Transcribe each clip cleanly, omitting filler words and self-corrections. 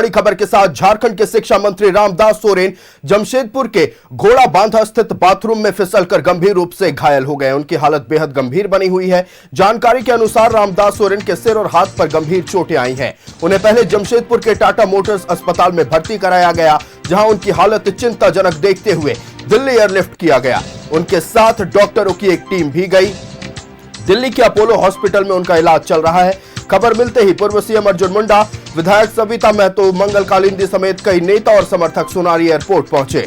बड़ी खबर के साथ झारखंड के शिक्षा मंत्री रामदास सोरेन जमशेदपुर के घोड़ा बांधा स्थित बाथरूम में फिसलकर गंभीर रूप से घायल हो गए। उनकी हालत बेहद गंभीर बनी हुई है। जानकारी के अनुसार रामदास सोरेन के सिर और हाथ पर गंभीर चोटें आई हैं। उन्हें पहले जमशेदपुर के टाटा मोटर्स अस्पताल में भर्ती कराया गया, जहां उनकी हालत चिंताजनक देखते हुए दिल्ली एयरलिफ्ट किया गया। उनके साथ डॉक्टरों की एक टीम भी गई। दिल्ली के अपोलो हॉस्पिटल में उनका इलाज चल रहा है। खबर मिलते ही पूर्व सीएम अर्जुन मुंडा, विधायक सविता महतो, मंगल कालिंदी समेत कई नेता और समर्थक सोनारी एयरपोर्ट पहुंचे।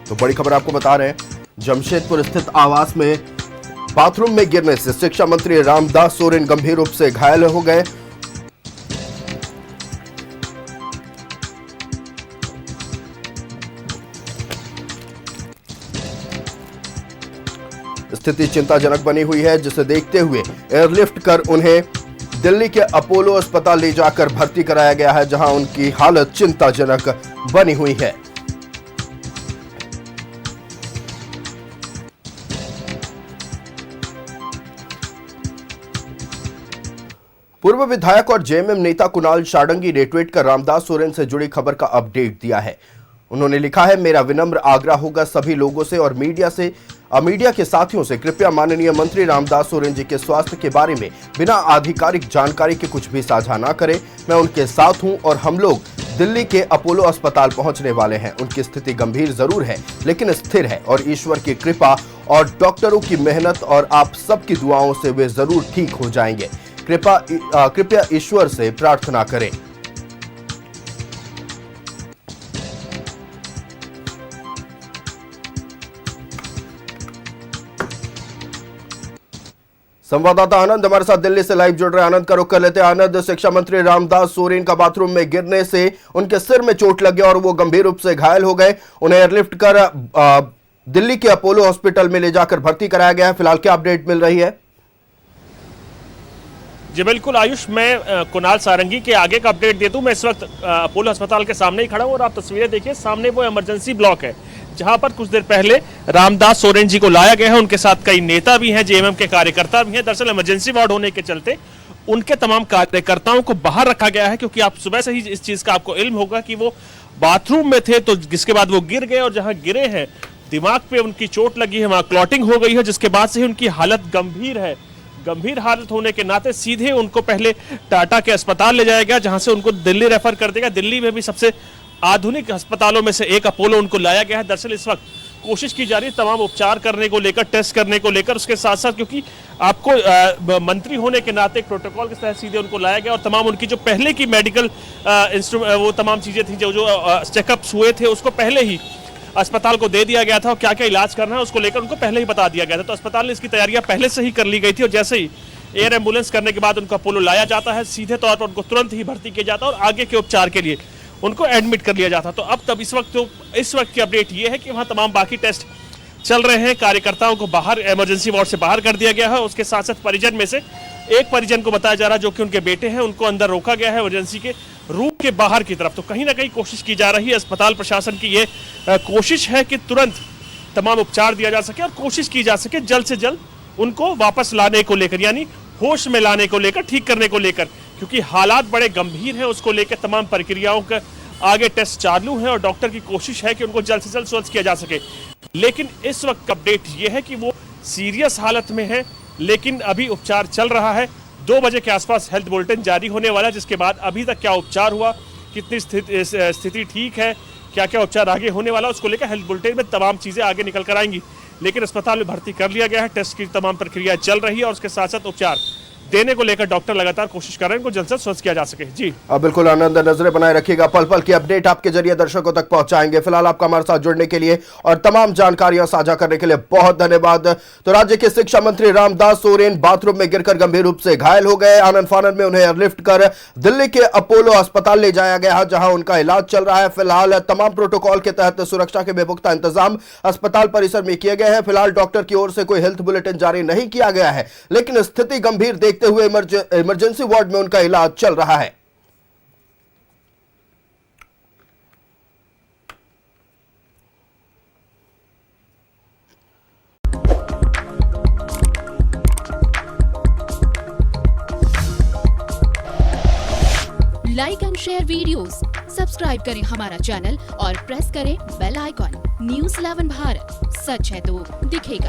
तो बड़ी खबर आपको बता रहे हैं, जमशेदपुर स्थित आवास में बाथरूम में गिरने से शिक्षा मंत्री रामदास सोरेन गंभीर रूप से घायल हो गए। स्थिति चिंताजनक बनी हुई है, जिसे देखते हुए एयरलिफ्ट कर उन्हें दिल्ली के अपोलो अस्पताल ले जाकर भर्ती कराया गया है, जहां उनकी हालत चिंताजनक बनी हुई है। पूर्व विधायक और जेएमएम नेता कुणाल शाडंगी ने ट्वीट कर रामदास सोरेन से जुड़ी खबर का अपडेट दिया है। उन्होंने लिखा है, मेरा विनम्र आग्रह होगा सभी लोगों से और मीडिया के साथियों से, कृपया माननीय मंत्री रामदास सोरेन जी के स्वास्थ्य के बारे में बिना आधिकारिक जानकारी के कुछ भी साझा ना करें। मैं उनके साथ हूं और हम लोग दिल्ली के अपोलो अस्पताल पहुंचने वाले हैं। उनकी स्थिति गंभीर जरूर है, लेकिन स्थिर है और ईश्वर की कृपा और डॉक्टरों की मेहनत और आप सबकी दुआओं से वे जरूर ठीक हो जाएंगे। कृपया ईश्वर से प्रार्थना करें। संवाददाता आनंद हमारे साथ दिल्ली से लाइव जुड़ रहे हैं। आनंद का रुख कर लेते हैं। आनंद, शिक्षा मंत्री रामदास सोरेन का बाथरूम में गिरने से उनके सिर में चोट लगी और वो गंभीर रूप से घायल हो गए। उन्हें एयरलिफ्ट कर दिल्ली के अपोलो हॉस्पिटल में ले जाकर भर्ती कराया गया है। फिलहाल क्या अपडेट मिल रही है? जी बिल्कुल आयुष, मैं कुणाल सारंगी के आगे का अपडेट दे दूं। मैं इस वक्त अपोलो अस्पताल के सामने ही खड़ा हूं और आप तस्वीरें देखिए, सामने वो इमरजेंसी ब्लॉक है जहां पर कुछ देर पहले रामदास सोरेन जी को लाया गया है। उनके साथ कई नेता भी हैं, जेएमएम के कार्यकर्ता भी हैं। दरअसल इमरजेंसी वार्ड होने के चलते उनके तमाम कार्यकर्ताओं को बाहर रखा गया है, क्योंकि आप सुबह से ही इस चीज का आपको इल्म होगा कि वो बाथरूम में थे, तो जिसके बाद वो गिर गए और जहां गिरे हैं दिमाग पे उनकी चोट लगी है, वहां क्लॉटिंग हो गई है, जिसके बाद से ही उनकी हालत गंभीर है। गंभीर हालत होने के नाते सीधे उनको पहले टाटा के अस्पताल ले जाया गया, जहां से उनको दिल्ली रेफर कर देगा। दिल्ली में भी सबसे आधुनिक अस्पतालों में से एक अपोलो उनको लाया गया है। दरअसल इस वक्त कोशिश की जा रही है तमाम उपचार करने को लेकर, टेस्ट करने को लेकर। उसके साथ साथ क्योंकि आपको मंत्री होने के नाते एक प्रोटोकॉल के तहत सीधे उनको लाया गया और तमाम उनकी जो पहले की मेडिकल वो तमाम चीजें थी, जो चेकअप्स हुए थे, उसको पहले ही अस्पताल को दे दिया गया था और क्या क्या इलाज करना है उसको लेकर उनको पहले ही बता दिया गया था। तो अस्पताल ने इसकी तैयारियां पहले से ही कर ली गई थी और जैसे ही एयर एम्बुलेंस करने के बाद उनको अपोलो लाया जाता है, सीधे तौर पर उनको तुरंत ही भर्ती किया जाता है और आगे के उपचार के लिए उनको एडमिट कर लिया जाता। तो अब तब इस वक्त की अपडेट ये है कि वहाँ तमाम बाकी टेस्ट चल रहे हैं। कार्यकर्ताओं को बाहर इमरजेंसी वार्ड से बाहर कर दिया गया है। उसके साथ साथ परिजन में से एक परिजन को बताया जा रहा है, जो कि उनके बेटे हैं, उनको अंदर रोका गया है इमरजेंसी के रूम के बाहर की तरफ। तो कहीं ना कहीं कोशिश की जा रही है, अस्पताल प्रशासन की ये कोशिश है कि तुरंत तमाम उपचार दिया जा सके और कोशिश की जा सके जल्द से जल्द उनको वापस लाने को लेकर, यानी होश में लाने को लेकर, ठीक करने को लेकर, क्योंकि हालात बड़े गंभीर हैं। उसको लेकर तमाम प्रक्रियाओं का आगे टेस्ट चालू है और डॉक्टर की कोशिश है कि उनको जल्द से जल्द स्वस्थ किया जा सके। लेकिन इस वक्त अपडेट ये है कि वो सीरियस हालत में है, लेकिन अभी उपचार चल रहा है। 2 बजे के आसपास हेल्थ बुलेटिन जारी होने वाला है, जिसके बाद अभी तक क्या उपचार हुआ, कितनी स्थिति ठीक है, क्या क्या उपचार आगे होने वाला, उसको लेकर हेल्थ बुलेटिन में तमाम चीज़ें आगे निकल कर आएंगी। लेकिन अस्पताल में भर्ती कर लिया गया है, टेस्ट की तमाम प्रक्रिया चल रही है और उसके साथ साथ उपचार देने को लेकर डॉक्टर लगातार कोशिश कर रहे हैं, इनको जल्द से स्वस्थ किया जा सके। जी बिल्कुल आनंद, नजरें बनाए रखिएगा। पल पल की अपडेट आपके जरिए दर्शकों तक पहुंचाएंगे। फिलहाल आपका हमारे साथ जुड़ने के लिए और तमाम जानकारियां साझा करने के लिए बहुत धन्यवाद। तो राज्य के शिक्षा मंत्री रामदास सोरेन बाथरूम में गिरकर गंभीर रूप से घायल हो गए। आनंद फानन में उन्हें एयरलिफ्ट कर दिल्ली के अपोलो अस्पताल ले जाया गया, जहां उनका इलाज चल रहा है। फिलहाल तमाम प्रोटोकॉल के तहत सुरक्षा के बेपुख्ता इंतजाम अस्पताल परिसर में किए गए हैं। फिलहाल डॉक्टर की ओर से कोई हेल्थ बुलेटिन जारी नहीं किया गया है, लेकिन स्थिति गंभीर देखते देखते हुए इमरजेंसी वार्ड में उनका इलाज चल रहा है। Like and share videos, subscribe करें हमारा चैनल और प्रेस करें बेल आइकॉन। न्यूज़ 11 भारत, सच है तो दिखेगा।